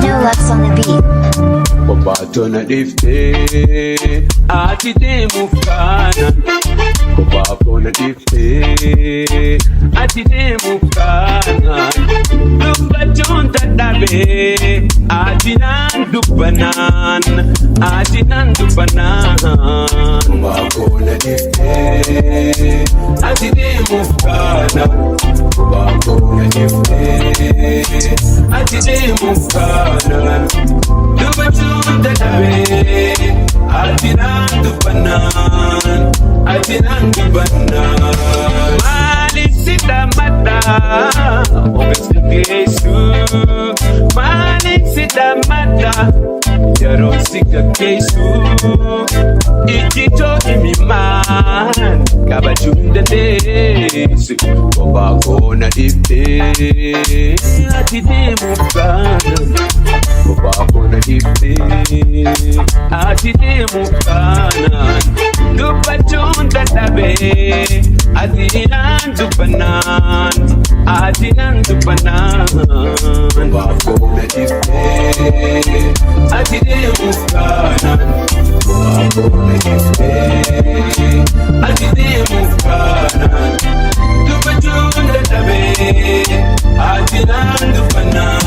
Deluxe on the beat. Kobatona difte ati demu kana. Kobatona difte ati demu kana. Dubajon tadabe ati nan dubanan ati nan dubanan. Kobatona difte ati demu kana. Kobatona difte ati demu kana. Dubajon tadabe ati nan dubanan ati nan dubanan. Mali sita mata obesu kesu. Mali sita mata jaro sika kesu. Ichito imiman kabajunda desu. Kobakona dipte ati demu kana. Kobakona dipte ati demu kana. Dubajunda tabe ati nan dubanan ati nan dubanan. Kobakona dipte ati demu kana. Kobakona dipte ati demu kana. Dubajunda tabe ati nan dubanan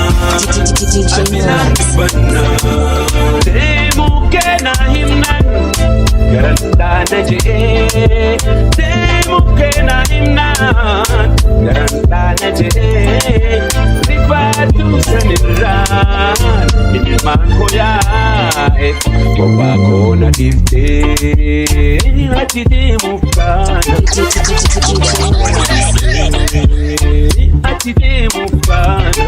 ati nan dubanan. Demu kena himnan garanta naje. Demu kena himnan garanta naje. Rifatu sanirran ilman koya Kobakona difte ati demu kana. Ati demu kana.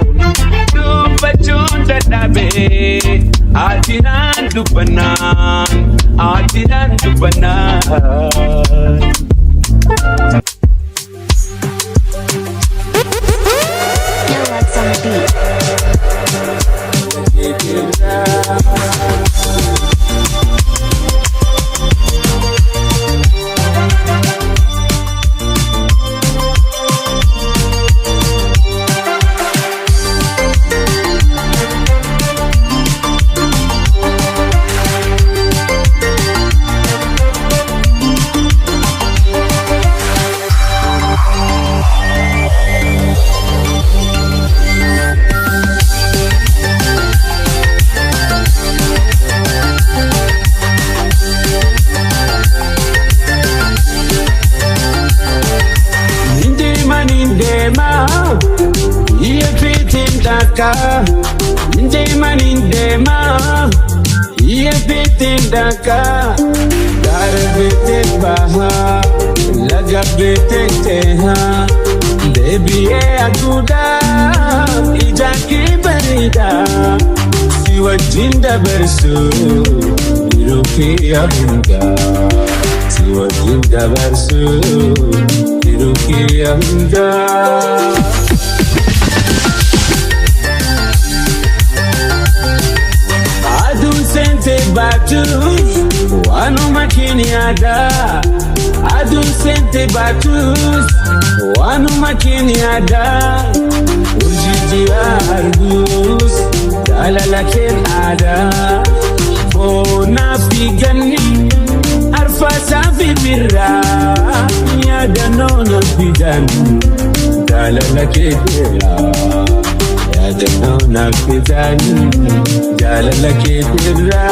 Dubajunda tabe ati nan dubanan ati nan dubanan. Deluxe on the beat. Ndema nindema ye bete daka dar bete baha laga bete teha baby ye aguda ijaki barida siwa jinda bersu iruki abinda siwa jinda bersu iruki abinda. Batus wanu makini ada. Adun sente batus wanu makini ada. Urjiji argus dalala ken ada. Bona figani arfa safi birra ya danona fidan dalala kedera. Danona fidan dalala kedera.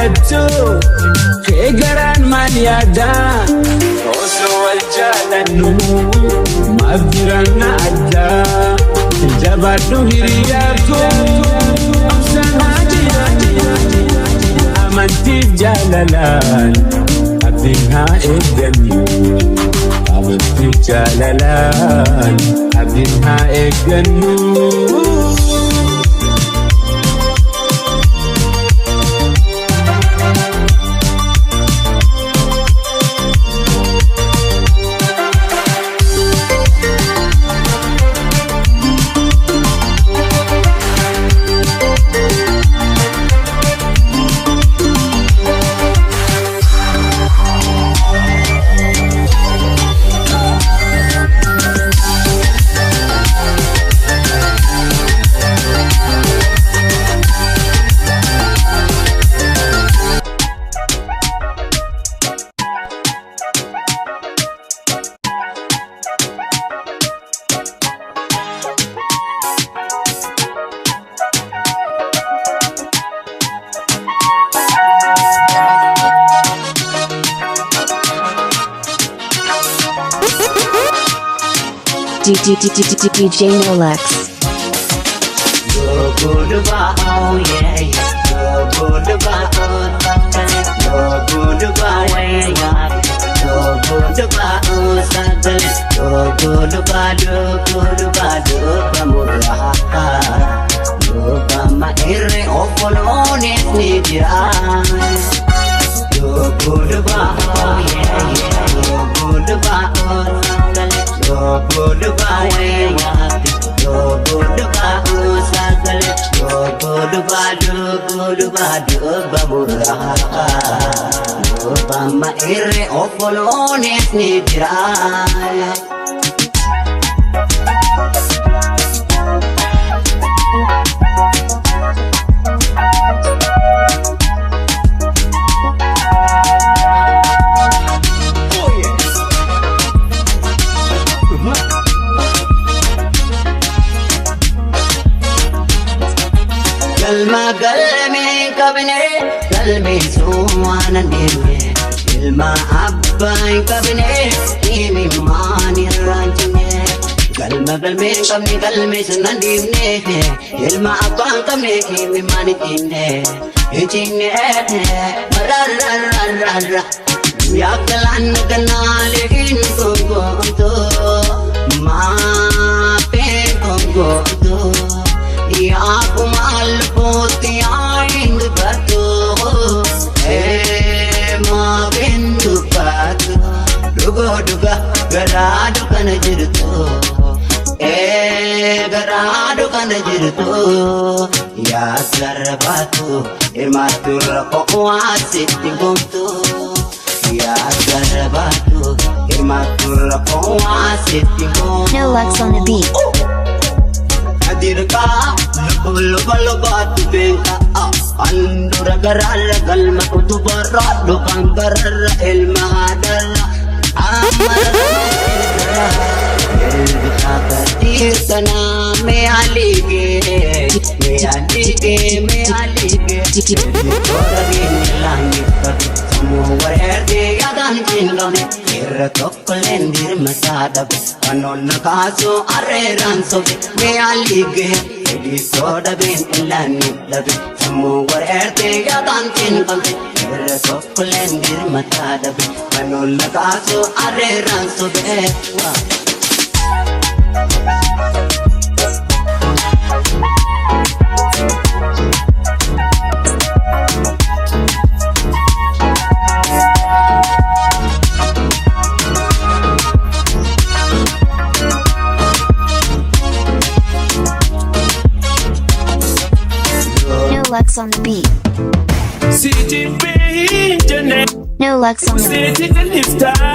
jaalattu keegaraan maal yaada osoo wal jaalannu maaf jiranna adda jabaadhu hiriyaako obsanaa jira amantiif jaalalaan abdiin haa eeggannu amantiif jaalalaan abdiin haa eeggannu. DJ Nolex. Kalmi suwana nirme ilma abbai kabne imi mani ranjne kalma kalmi sunan divne ilma abban kabne imi mani tinne mararararara ya kalan kanale in kongo ma pe kongo ya kumal potiya ind bato ma bindu pato duga garadu kana jirto garadu kana jirto ya sarabatu irmatur ko asitti gonto ya sarabatu irmatur ko asitti gonto Nolex on the beat. Adirka lupa tu bengka andura garala kalma kutubara lukan garala ilma adala amara ilka katirtana me alige ora langi samu werde yadan jinlone tokkolendir masada anonna kaso arreranso me alige edi soda ben elani labi samu werde yadan jinlone tokkolendir masada anonna kaso arreranso bewa Nolex on the beat. Nolex on the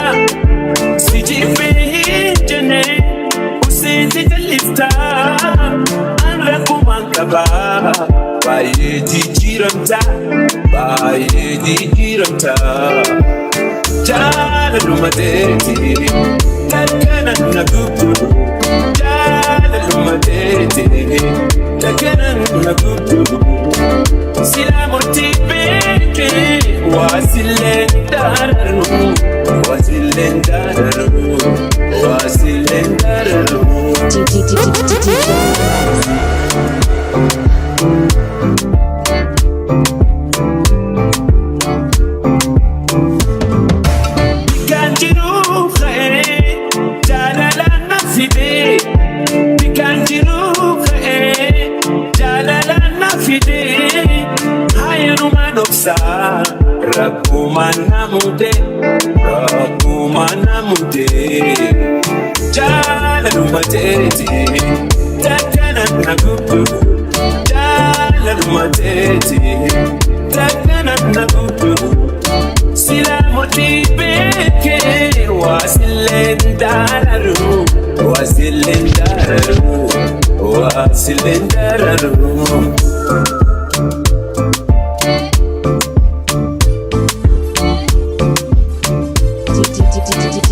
Sila murti beke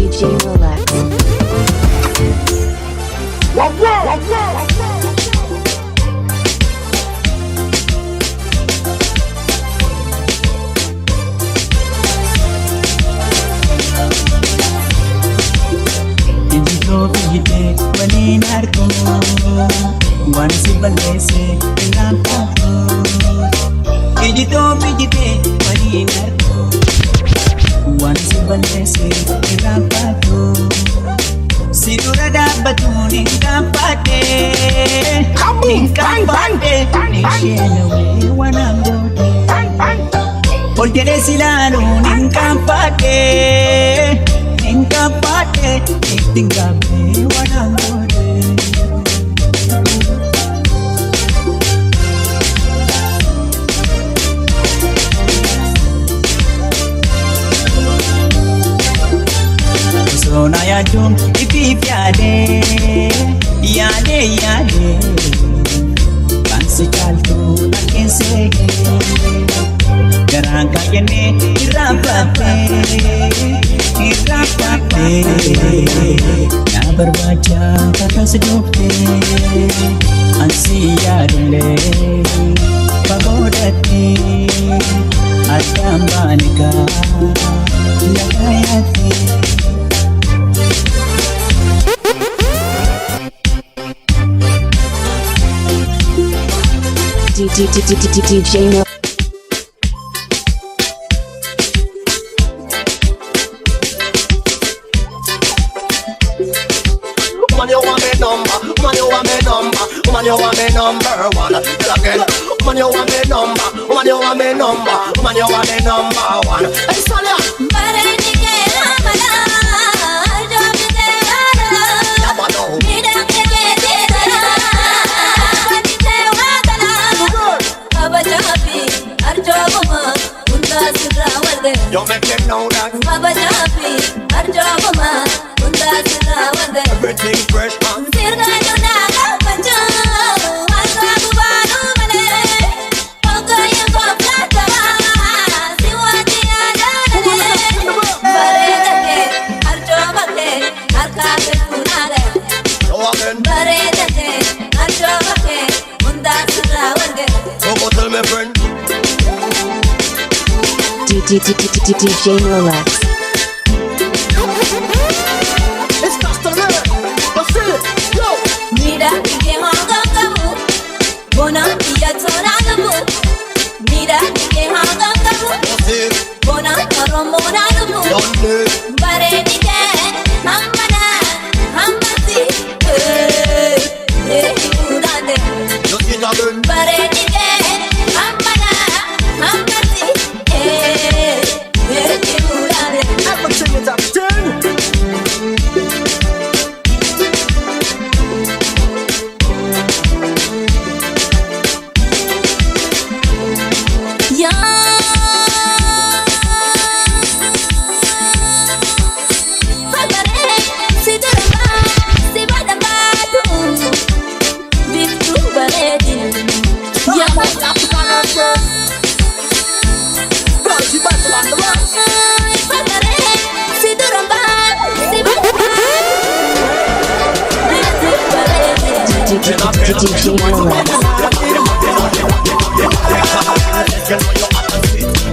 DJ Rolex. Olgere silano ninkampate itingabe wanangode Sona ya jum ipipiade yade Kansi kaltu nakense Garanga yene irapate Na berbaca kata sedukte Ansi yadule pagodati Adambanika Lagayati DJ No. Woman, you want me number. Woman, you want me number. Woman, you want me number one. Tell again. Woman, you want me number. Woman, you want me number. Woman, you want me number one. Hey, Sonia. You make them know that everything fresh and so tell me friend DJ Rolex. it's just to learn. But still, yo. Mira que hanga kabu, bona iya tora kabu. Mira que hanga kabu, bona karomona kabu. Bare dike, hamana, hamasi, urade. Bare dike, hamana, hamasi, urade. Everything is up 10. DJ Rolex.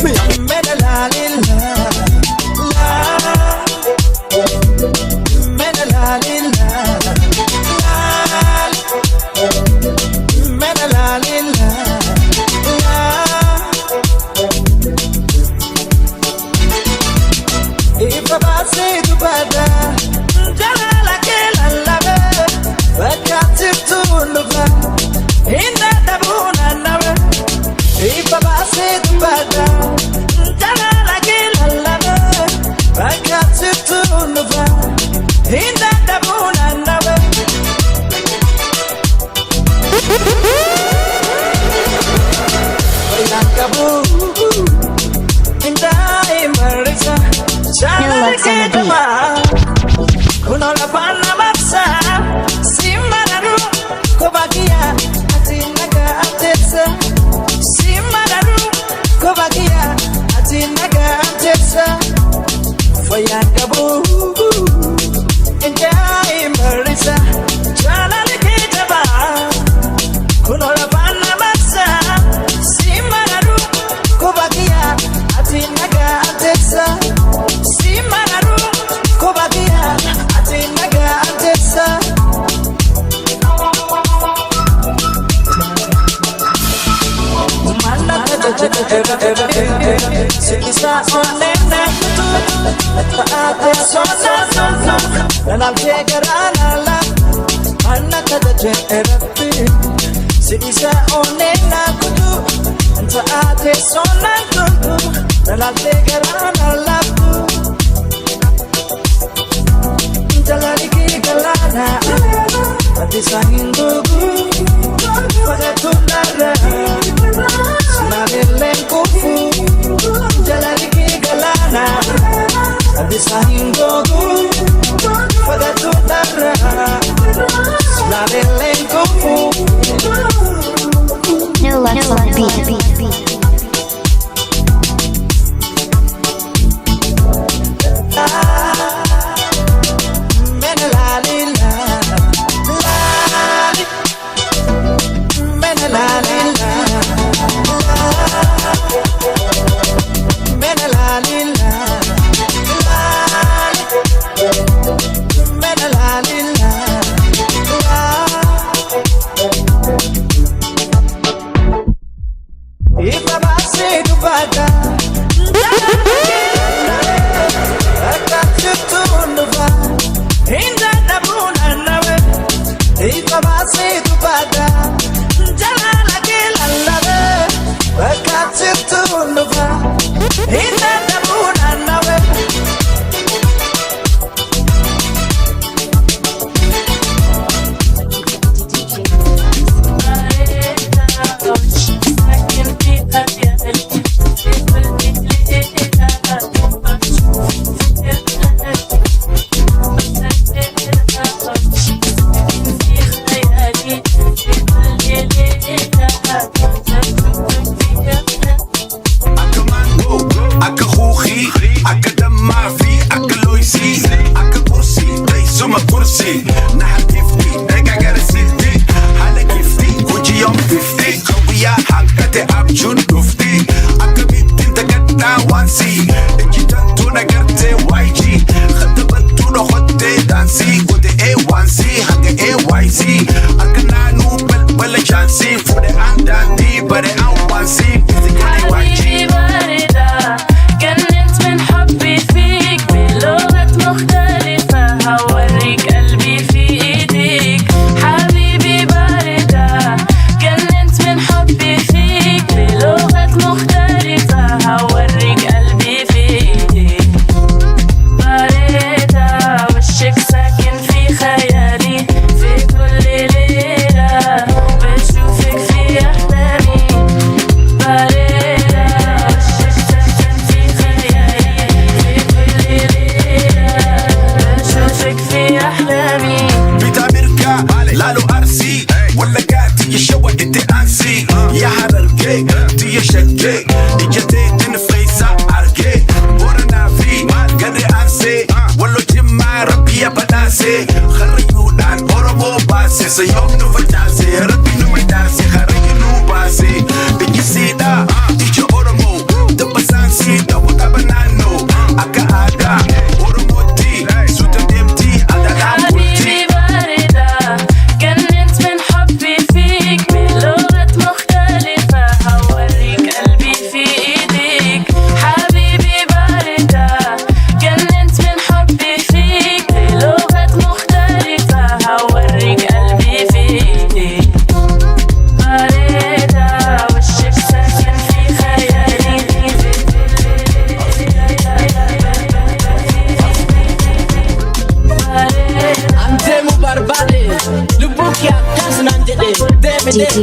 Me a me la ويا قبو انجاي مرسا جانا لكي جبا كنو ربانا مسا سيمانارو كوباكيا أتيناغا أنتسا سيمانارو كوباكيا أتيناغا أنتسا Sisa onena kutu Taate sona Nanam jegarana la Manna kada jerabbi Sisa onena kutu Taate sona kutu Nanam jegarana la Jalari galana Ati sahindugu Pada tunara Sinabelen kufu Jalari galana Ati sahindugu Pada tunara Sinabelen kufu No less on beat.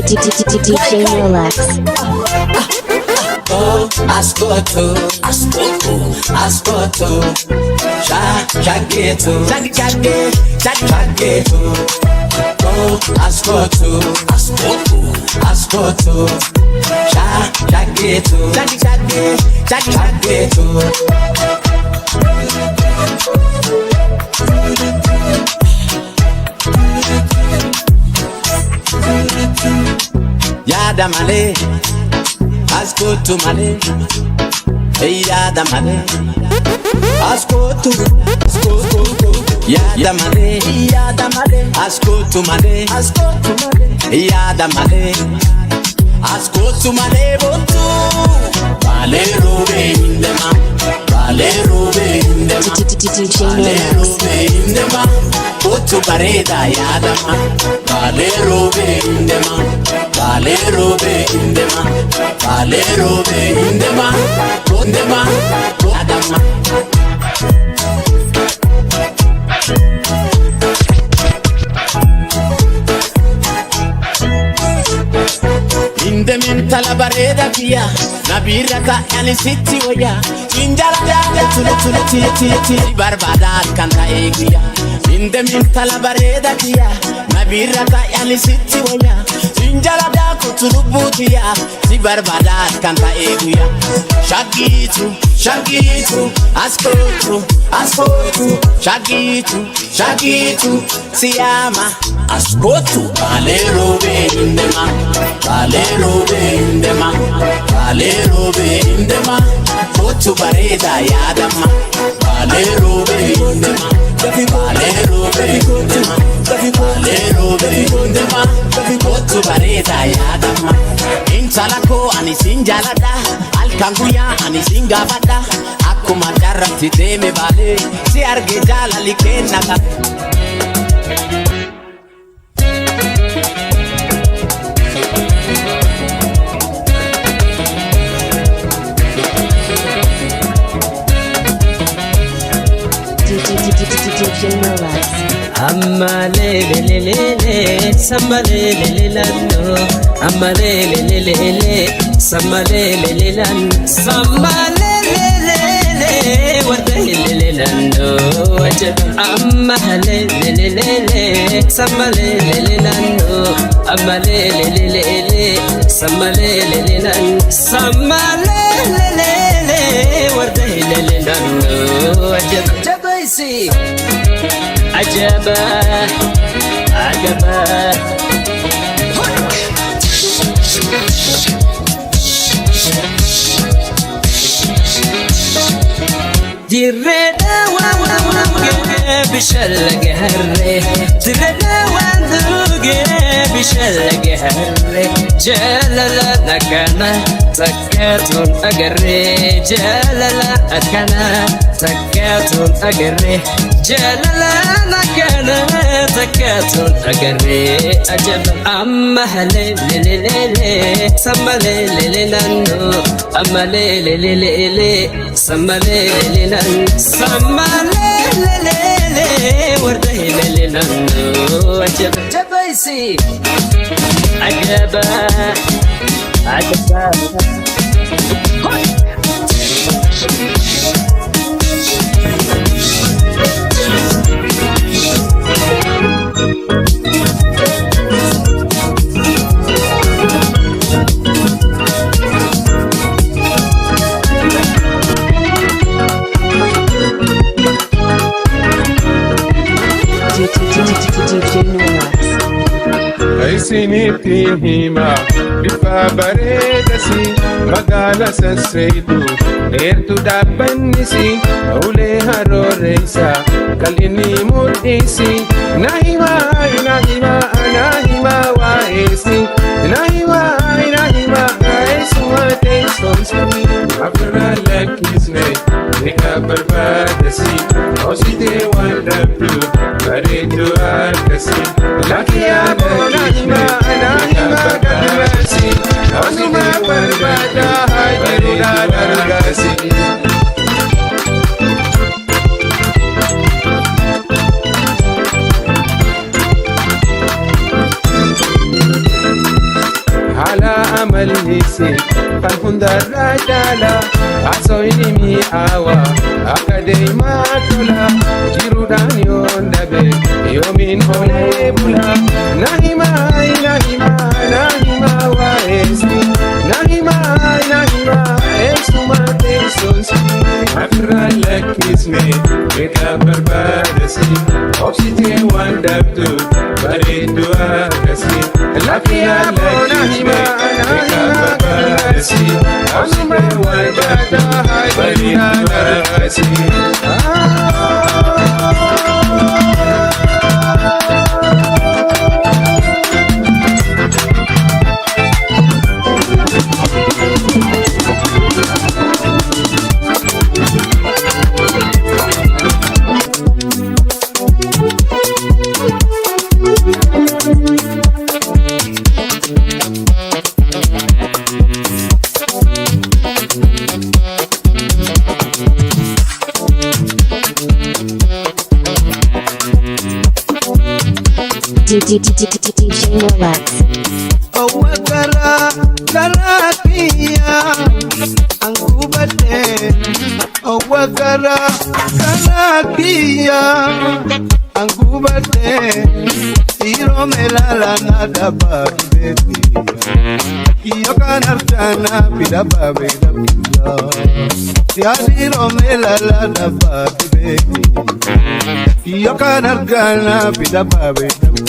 DJ Rolex. Oh, ascolto, Jagghetto. Oh, ascolto, Jagghetto. yaada malee as kootu malee yaada malee as kootu yaada malee as kootu malee yaada malee as kootu malee bootu balee roobee hindema balee roobee hindema balee roobee hindema bootu bareeda yaadama balee roobee hindema balee roobee hindema balee roobee hindema hindema yaadama. Indemin talabareda kia nabira ka yani sitti waya injala da tula ti barbada kanta egia indemin talabareda kia nabira ka yani sitti waya injala da kutulubutia ti barbada kanta egia shakitu askotu shakitu siyama askotu balero be indema balero be indema balero be indema kotu bareda yadama balero be indema balero be indema balero be indema kotu bareda yadama intalako ani sinjalada alkanguya ani singabada akuma darati deme bale si arge jala likenaka. Amma le samba le lano amma le samba le lano samba le warda le lano amma le samba le lano amma le samba le lano samba le warda le lano jabaisi عجبا dirreda wanduge bishalage harre dirreda wanduge bishalage harre jalala nakana takatun agarre jalala akana takatun agarre jalala nakana takatun agarre ajaba amma halele samale lano amma lele samale samale warda lano ajaba jabaisi ajaba Isinitti hima bifa bareedasi magaala sassaydu dheertu dhaabbannisi ulee haroorreessa qal'inni mul'isi na hima waa'eesi na hima waa'eesuma teessumsi afirraa lakkisne eega barbaadasi hoositee waan dhabdu bareedu harkasi lakkiyaamo na hima gadmasi hoosuma barbaada hajiruudhaa dargasi. Hala amalisi kan hundarraa jaala haasawni mi'aawa akka deemaa tola jiruudhaan yoon dhabe yoomiin oolee bula na hima waa'eesi na hima eessuma teessonsi afirraan lakkisne beekaa barbaadasi obsitee waan dhabdu bareeddu akkasi lafirraan lakkisne beekaa barbaadasi obsitee waan dhabdu bareeddu akkasi. DJ Relax. Awakara karakia angubate. Awakara karakia angubate. Iro melala nada babetia. Iyo kanartana pida babeda pida. Iro melala nada babetia. Iyo kanartana pida babeda pida.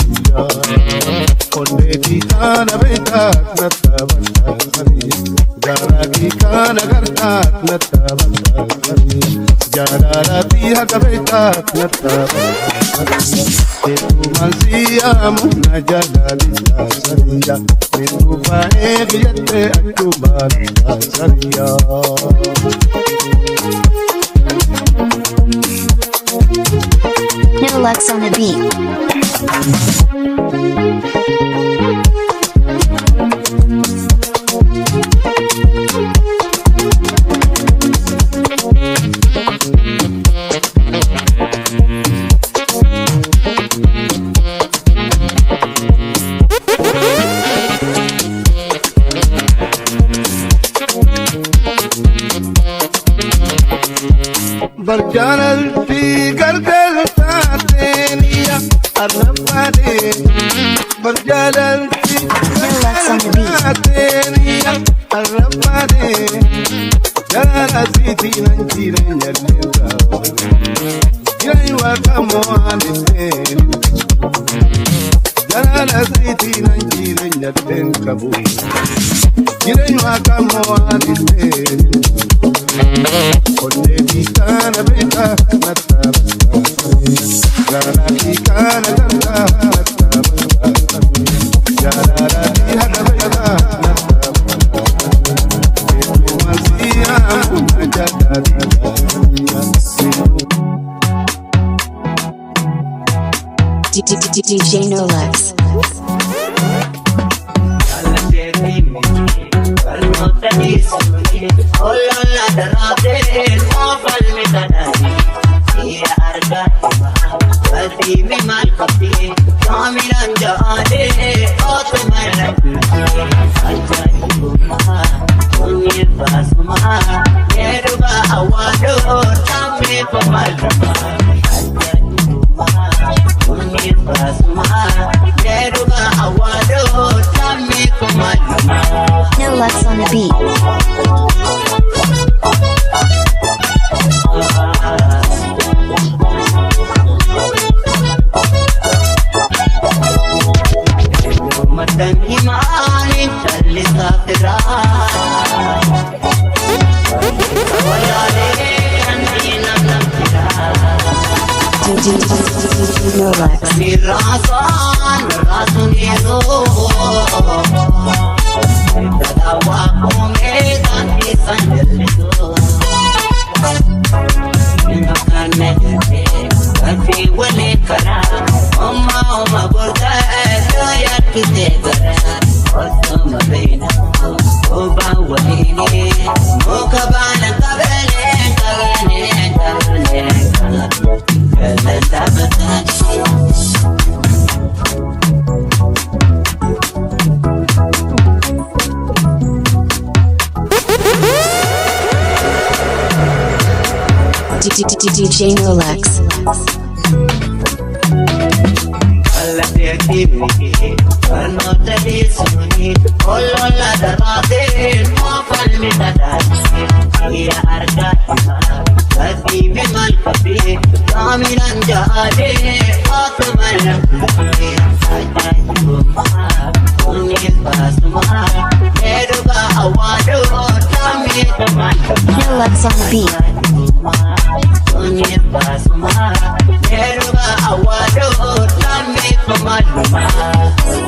Onde di kana betak nata bandari, jara di kana kartak nata bandari, jara rati hak betak nata bandari. Tetu malsia muna jala lisa saria, tetu bae biyate aku balisa saria. No Lux on the beat. Barjanal ti gargal tateniya arrabade. Barjanal ti gargal tateniya arrabade. Jara siti nanjire nyalenda. Jai wakamo aniten. Jara siti nanjire nyalenda kabu. Jai wakamo aniten. Onde di kana beta nata bandari, jara di kana ganda nata bandari, jara di hada beta nata bandari, tetu malsia muna jala DJ Relax. No Lux on the beat. No Lux. DJ Relax. All malli tataatise dhiira argaatuma kadhiibe mal qabee kaaminan jaadee akkuma namtee ajaa'ibummaa kunis baasumaa dheeruba hawaadoo taamee tamaan Nolex on the beat. kunis baasumaa dheeruba hawaadoo taamee tamaan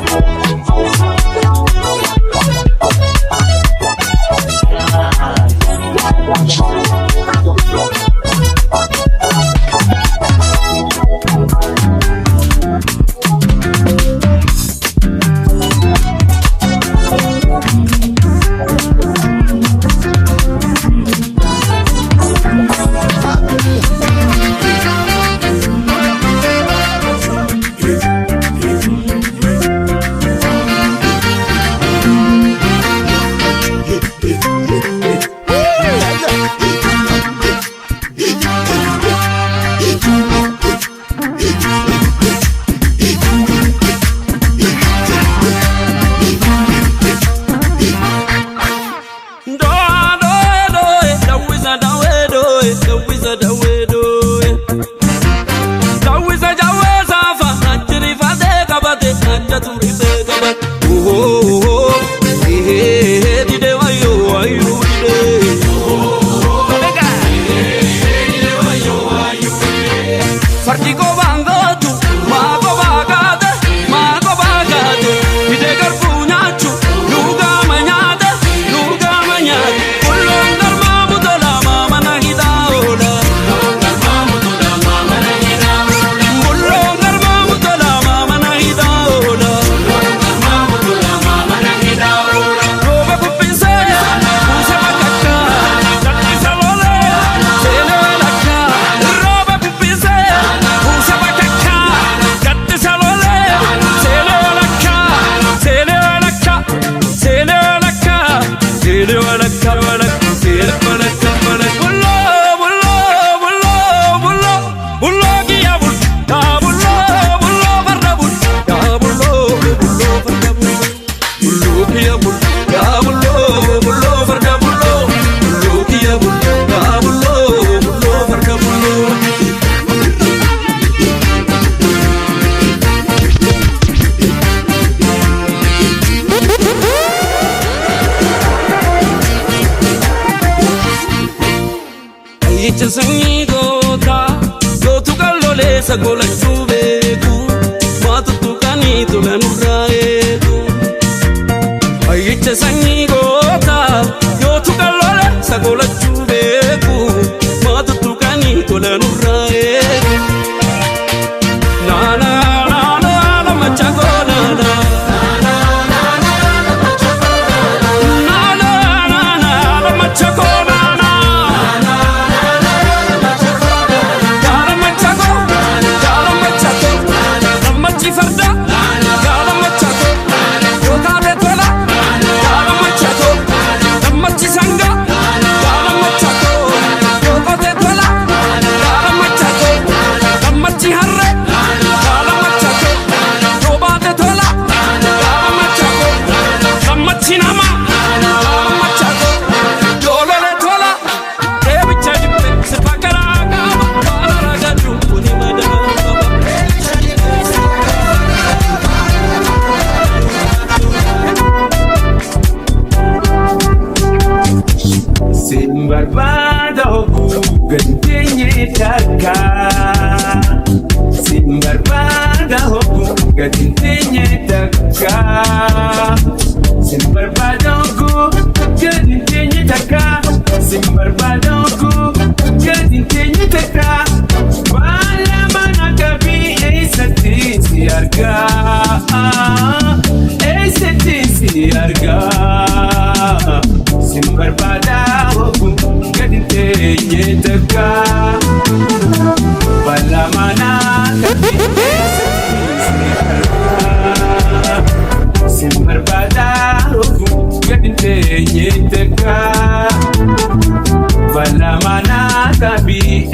Sagola chubeku, matu tukani tulanurra eku. Aiche sangi gota, yo tukalole sagola chubeku, matu tukani tulanurra eku. Na na na na na machago na na. Na na na na machago na na. Na na na na machago na na.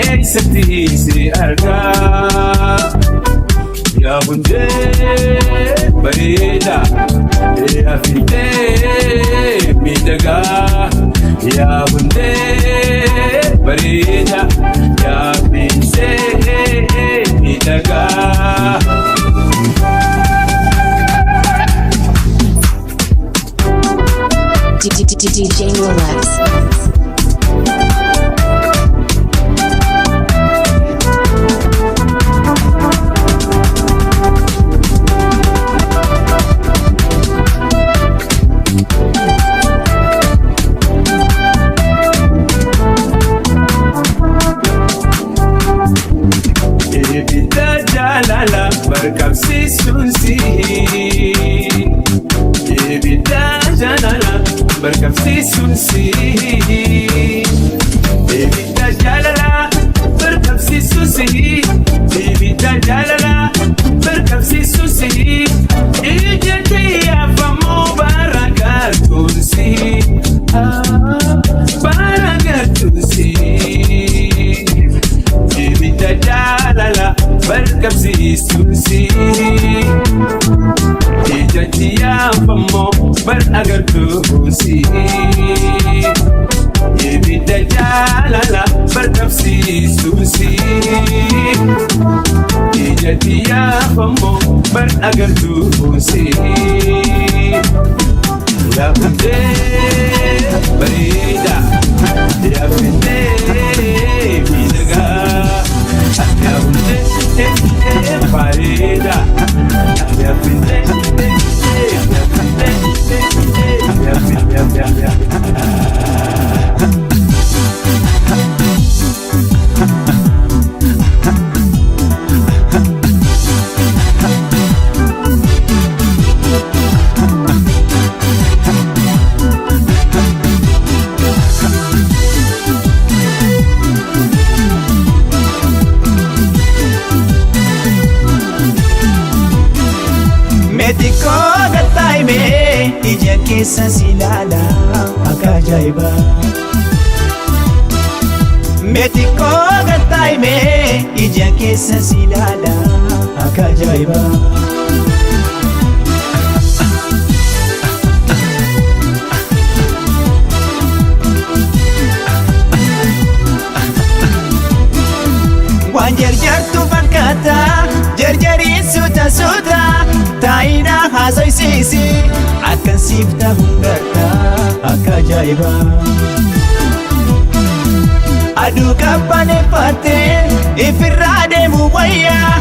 Eeysatti argaa yaa hundee bareeda hafiitee miidhagaa yaa hundee bareeda yaa binsee miidhagaa. DJ Rolex. Ibida jalala berkapsisun sihi. Ibida jalala berkapsisun sihi. Ibida jalala berkapsisun sihi. Ibida jalala berkapsisun sihi. Ijati afamu barakatun sihi. Barakatun sihi. Ibida jalala berkapsisun sihi. Ijati afamu barakatun sihi. Ibida jalala berkapsisun sihi. Ijati afamu barakatun sihi. Ya binte barida, ya binte midaga, ya binte barida, ya binte, ya. Metiko gataime ija keessa silala akka ajaa'iba. Metiko gataime ija keessa silala akka ajaa'iba. Waan jarjartu fakkaata jarjarii suuta suuta taa'ina haasoysiisi akkan siif ta'uun garta akka ajaa'iba. Aduu qabbaneeffattee ifirraa deemu wayyaa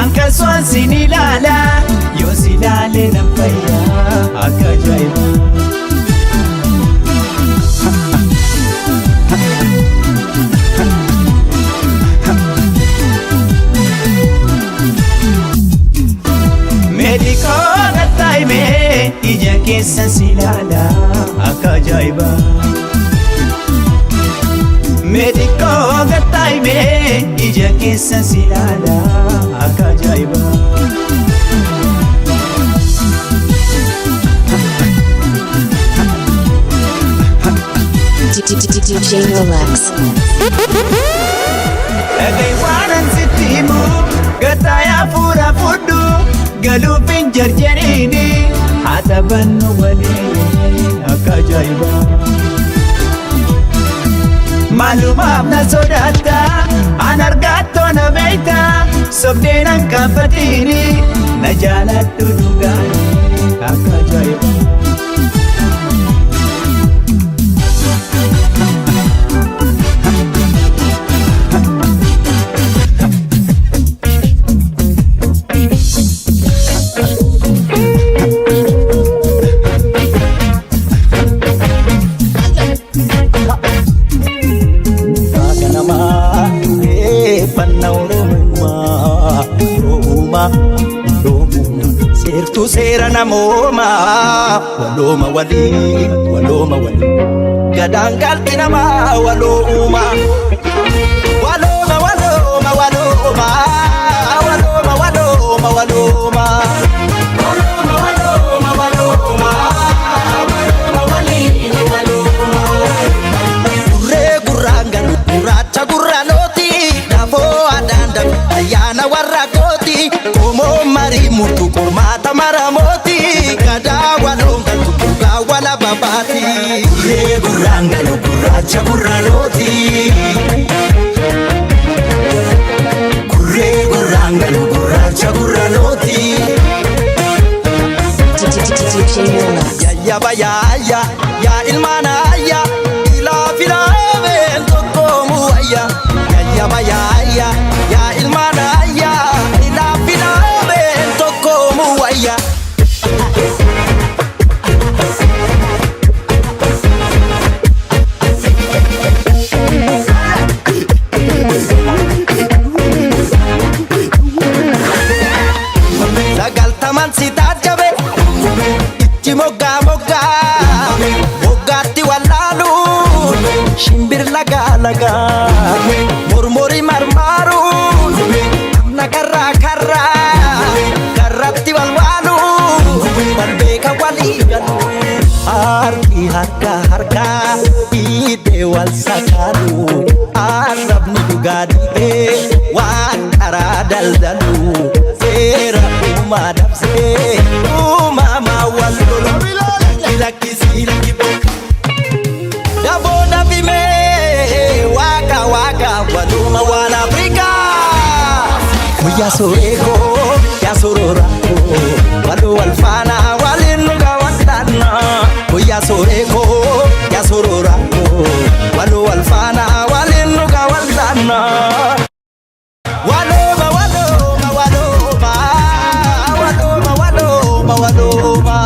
akkasumas sin ilaala yoo si ilaalee nan fayyaa akka ajaa'iba. Mediko gataime ija keessa silala akka ajaa'iba. Mediko gataime ija keessa silala akka ajaa'iba. DJ Rolex. Dhagay waanan sitti himu gataya fuura fudhu galuufin jarjariini haa taphannu waliin akka ajaa'iba. Maalumaaf na sodaata an argattoo na beeyta sobdeen an kaanfatiini na jaaladhu dhugaanii akka ajaa'iba. Sirtu seera namoomaa walooma waliin gadaan galti namaa walooma walooma walooma walooma walooma walooma walooma walooma walooma walooma walooma waliin walooma gurree gurraangan gurraacha gurraalooti dafoo adaanda ayyaana warra kooti komoo marii murtu kormaata maramoti gadaa waloon galtu dhugaa wala wala babati. Kurree gurraan galu gurraacha gurraalooti. Kurree gurraan galu gurraacha gurraalooti. DJ Relax. Ya baya ya ilmana ya ila fila ben tokomu ya ya baya ya ilmana ya ila fila ben tokomu ya. Sagal taman si tajabe ichi moga moga mogatti wallalu shimbir laga laga murmuri marmaru amna karra karra karratti walwalu balbeka wali galu harki harka harka ide wal sakalu arabni dugadite wan kara daldalu sera umadapse umama walulu ilakisi dabo dabime waka waka waluma wana Afrika kuya soreko ya sororako walu alfana walinuga watana kuya soreko ya sororako walu alfana walinuga watana. Waloma waloma waloma waloma waloma waloma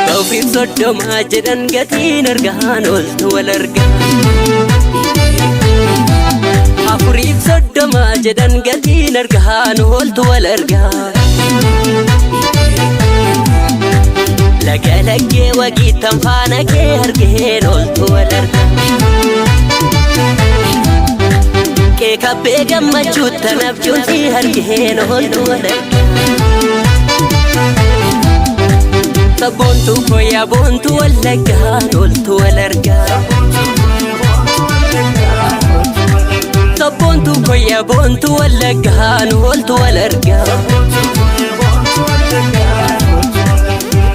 Tawfiq soddoma jedhan gatiin argaan ooltu wal argaa. Afuriif soddoma jedhan gatiin argaan ooltu wal argaa. Laga laggee wagiitan faana kee argeen ooltu wal argaa. Kee kabbee gammachuuttan abjuuti argeen ooltu wal argaa. Sabboontu koya boontu wallaggaan ooltu wal argaa. Sabboontu koya boontu wallaggaan ooltu wal argaa.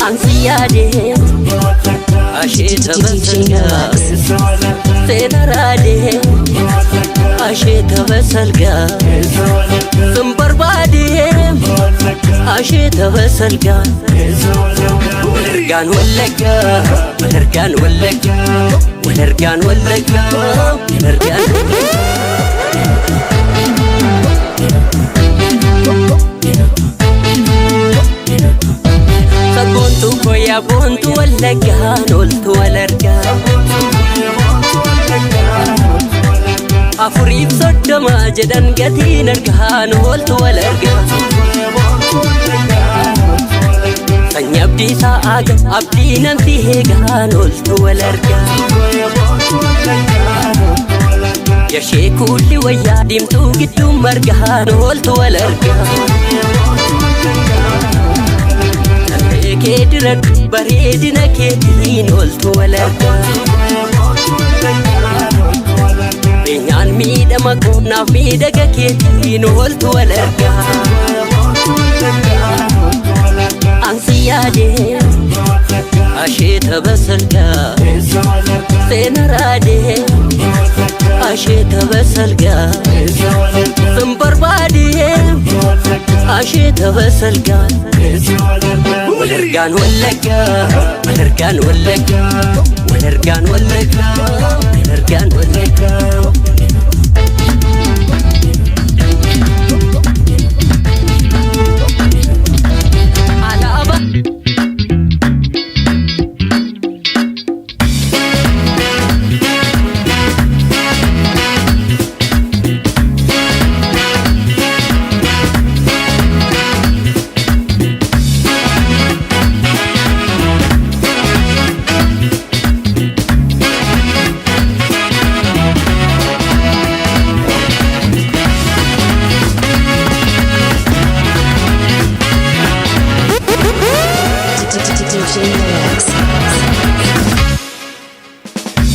Ansi yaadee asheeta basalgaa seena raadee asheeta basalgaa sin barbaadee asheeta basalgaa. Walargaan wallaggaa walargaan wallaggaa walargaan wallaggaa walargaan sabboontu koya boontu wallaggaan ooltu wal argaa. Afuriif soddoma jedhan gatiin argaan ooltu wal argaa. Sanyii abdiisaa aaga abdii namti heegaan ooltu wal argaa. Yashee kuulli wayyaa diimtuu gidduu margaan ooltu wal argaa. Tarree kee diradhu bareedina keetiin ooltu wal argaa. Beenyaan miidhama qubnaaf miidhaga keetiin ooltu wal argaa. Ansi yaadee asheeta basalgaa seena raadee asheeta basalgaa sin barbaadee asheeta basalgaa. Walargaan wallaggaa walargaan wallaggaa walargaan wallaggaa walargaan wallaggaa.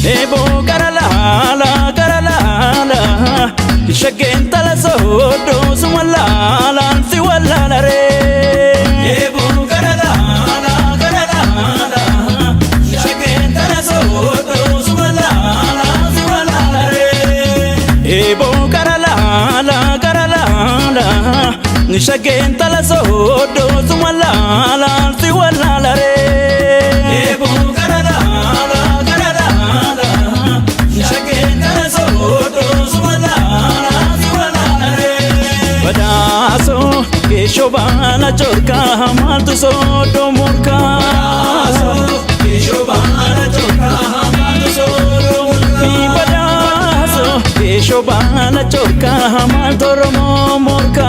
Ebo gara la la sodo sumalala si walala re ebo garala garala shake kana sodo sumalala si walala re badaso kesho bana chorka hamal tu sodo murka kesho bana chorka hamal tu sodo murka Kesho bana chorka hamal toromo morka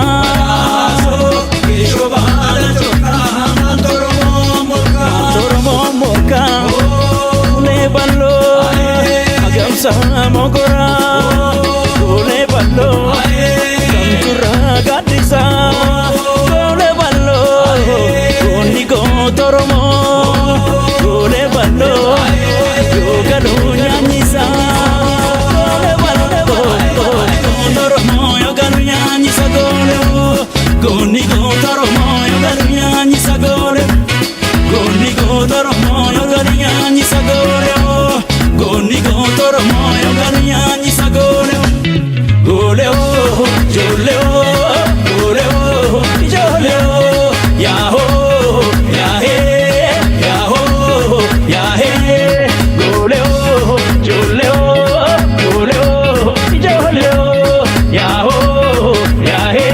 Kesho bana chorka hamal toromo morka Le ballo agamsa mogora Le ballo kamtura gadisa Le ballo konigo toromo Le ballo yogalunya nisa Goni go taro moyo garunya ni sagore Goni go taro moyo garunya ni sagore Goni go taro moyo garunya ni sagore Gole o jole o gole o jole o ya ho ya he ya ho ya he gole o jole o gole o jole o ya ho ya he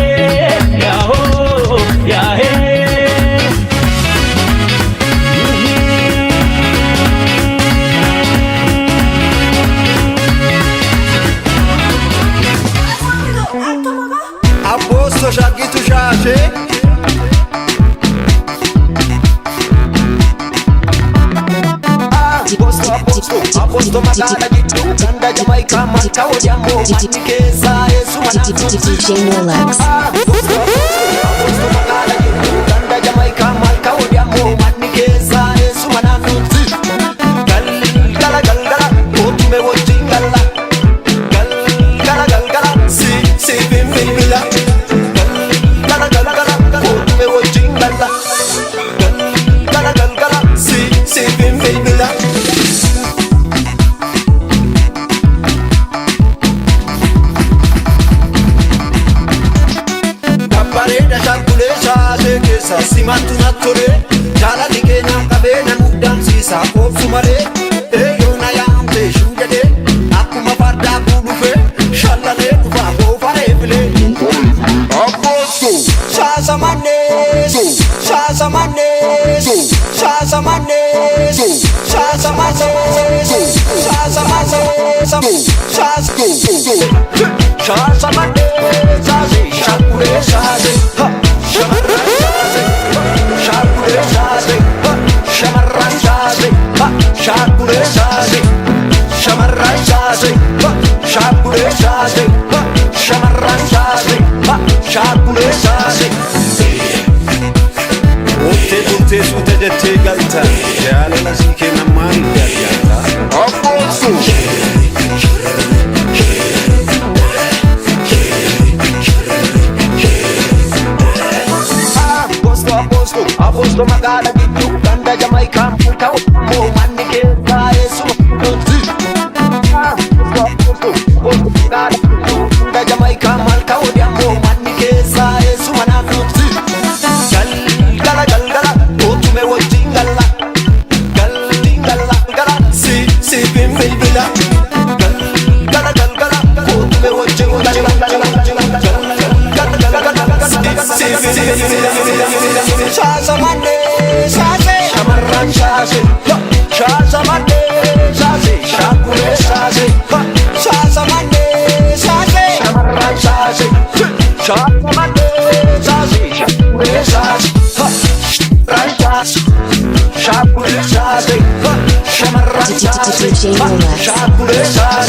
yeah, hey. Aposto shagitu shashe Aposto magana gitu Ganda Jamaica marka odiamo Manikeza Yesu manatu DJ Nolax. Aposto magana gitu Ganda Jamaica marka odiamo Manikeza Yesu manatu Gala Otume wojingala Gala Si bimbila Gala Otume wojingala Gala Si bimbila Simantu natore jala ligena kabena mudansiisa obsumare eyona yamte shujade akuma farda bulufe shallale dufa gofare bile aposto shasamane shasamane shasamane shasamase shasamase shasamane shakure shase Otte su te jette galta jaalala si kenna maali gargaarta Aposto magana gitu Ganda Jamaica muka mo manni keza Yesu Aposto magana gitu Ganda Jamaica malka odiamo manni keza Yesu mananuti Gala Otume wojingala Gala Si bimbila Gala Otume wojingala Shasamane, shase, shamaran shase, shasamane, shase, shakure shase, shasamane, shase, shamaran shase, shasamane, shase, shakure shase, ranchas, shakure shase, shamaran shase, shakure shase.